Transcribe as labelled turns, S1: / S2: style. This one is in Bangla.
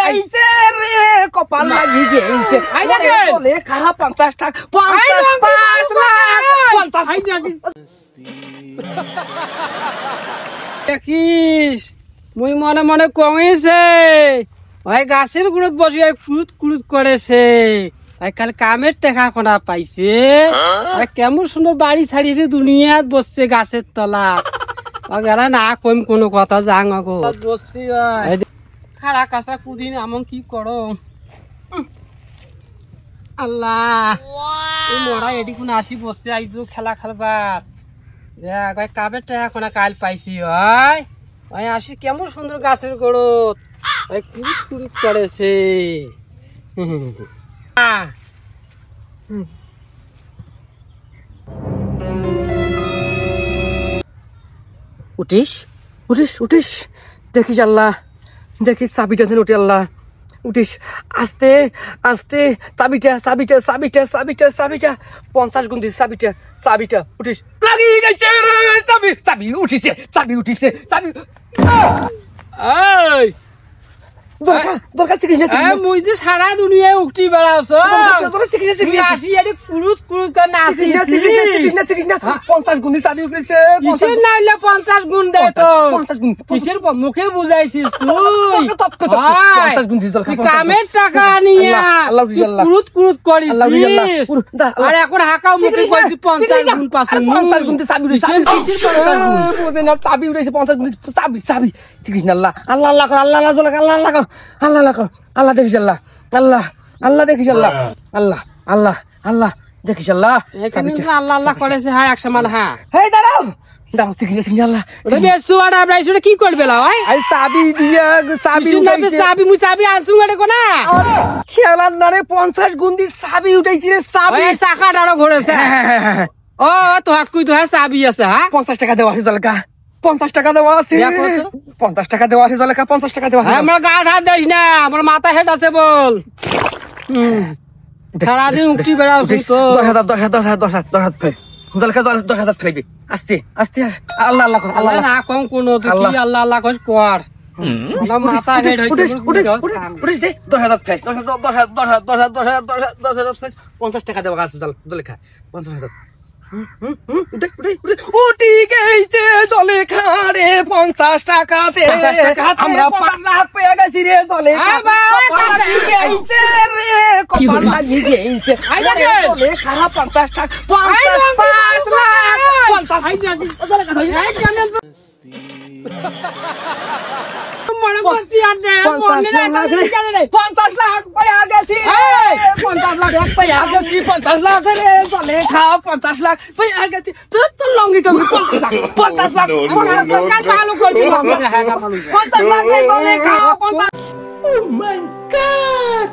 S1: গেছে রে কপাল লাগি গেছে আই না বলে খা 50 টাকা 5 লাখ 50 আই না দেখিস মুই মনে মনে কমেছে ওই গাছের গুড়ত বসে কুড়ুত কুড়ুত করেছে কাল কামের টাকা কোনা পাইছে কেমন সুন্দর বাড়ি ছাড়িয়ে দুনিয়াত বসছে গাছের তলা গেলা না কম কোনো কথা যাং বসছি খাড়া কাঁচা কুদিন এমন কি করো আল্লাহ মরা এটি কোন আসি বসছে আইজো খেলা খেলবার দেখ কামের টাকা কোনা কাল পাইছি ওই আসি কেমন সুন্দর গাছের গোড়ত ওই কুড়ুত কুড়ুত করেছে উঠিস উঠিস উঠিস দেখিস আল্লাহ দেখিস চাবিটা দেন উঠে আল্লাহ উঠিস আস্তে আস্তে চাবিটা চাবিটা চাবিটা চাবিটা চাবিটা 50 গুণ দিস চাবিটা চাবিটা উঠিস লাগিয়ে গেছে চাবি চাবি উঠিছে চাবি উঠিছে চাবি এই দরকার দরকার চিকিৎসা চিকিৎসা মুই যে সারা দুনিয়ায় উঠি বেড়াছ দরকার চিকিৎসা চিকিৎসা আসি এডি কুরুত কুরুত করে নাচি চিকিৎসা চিকিৎসা চিকিৎসা 50 গুণ চাবি উঠেছে কিসের নাইলে 50 গুণ দে তো 50 গুণ কিসের মুখে বুঝাইছিস তুই 50 গুণ দিছ কামের টাকা নিয়া আল্লাহ আল্লাহ কুরুত কুরুত করিস আর এখন হাকাও মুখে কইছি 50 গুণ পাছন 50 গুণ চাবি উঠেছে কিসের 50 গুণ বুঝে না চাবি উঠেছে 50 গুণ চাবি চাবি চিকিৎসা আল্লাহ আল্লাহ আল্লাহ আল্লাহ আল্লাহ আল্লাহ আল্লাহ আল্লাহ আল্লাহ দেখিস আল্লাহ আল্লাহ আল্লাহ দেখিস আল্লাহ আল্লাহ আল্লাহ আল্লাহ দেখিস আল্লাহ আল্লাহ আল্লাহ করেছে হ্যাঁ এক সমান হ্যাঁ হে দাঁড়াও দাঁড়াও চিকিৎসা আল্লাহ সুয়াটা আমরা কি করবে চাবি দিয়া চাবি চাবি মুই চাবি আনছু মানে কোনা খেলার নারে 50 গুণ দি চাবি উঠাইছি রে চাবি চাকাটারও ঘোরেছে ও তো হাত কই তো হ্যাঁ চাবি আছে হ্যাঁ 50 টাকা দেওয়া আছে জলকা 50 টাকা দেওয়া আছে 50 টাকা দেওয়া আছে জলকা 50 টাকা দেওয়া আছে আমরা গা হাত দেই না আমার মাথা হেড আছে বল সারাদিন উঠি বেড়াও তো 10,000 ফের জলকা 10,000 ফেলবি আস্তে আস্তে আল্লাহ আল্লাহ আল্লাহ না কম কোন তুই কি আল্লাহ আল্লাহ কইস কর আমার মাথা হেড হইছে উঠিস দে 10,000 ফেস 10,000 ফেস 50 টাকা দেওয়া আছে জলকা 50,000 উঠি গেছে জলে খারে 50 টাকাতে আমরা 5 লাখ পেয়ে গেছি রে জলে গেছে রে কপাল লাগি গেছে জলে খা 50 টাকা 5 লাখ 50 জলে খা মনে বসি আর দে 50 লাখ পেয়ে গেছি 50 লাখ পেয়ে গেছি 50 লাখ রে জলে খা 50 লাখ পেয়ে গেছি তো লঙ্গি টঙ্গি 50 লাখ চালু করবি 50 লাখ জলে খা 50 ও মাই গড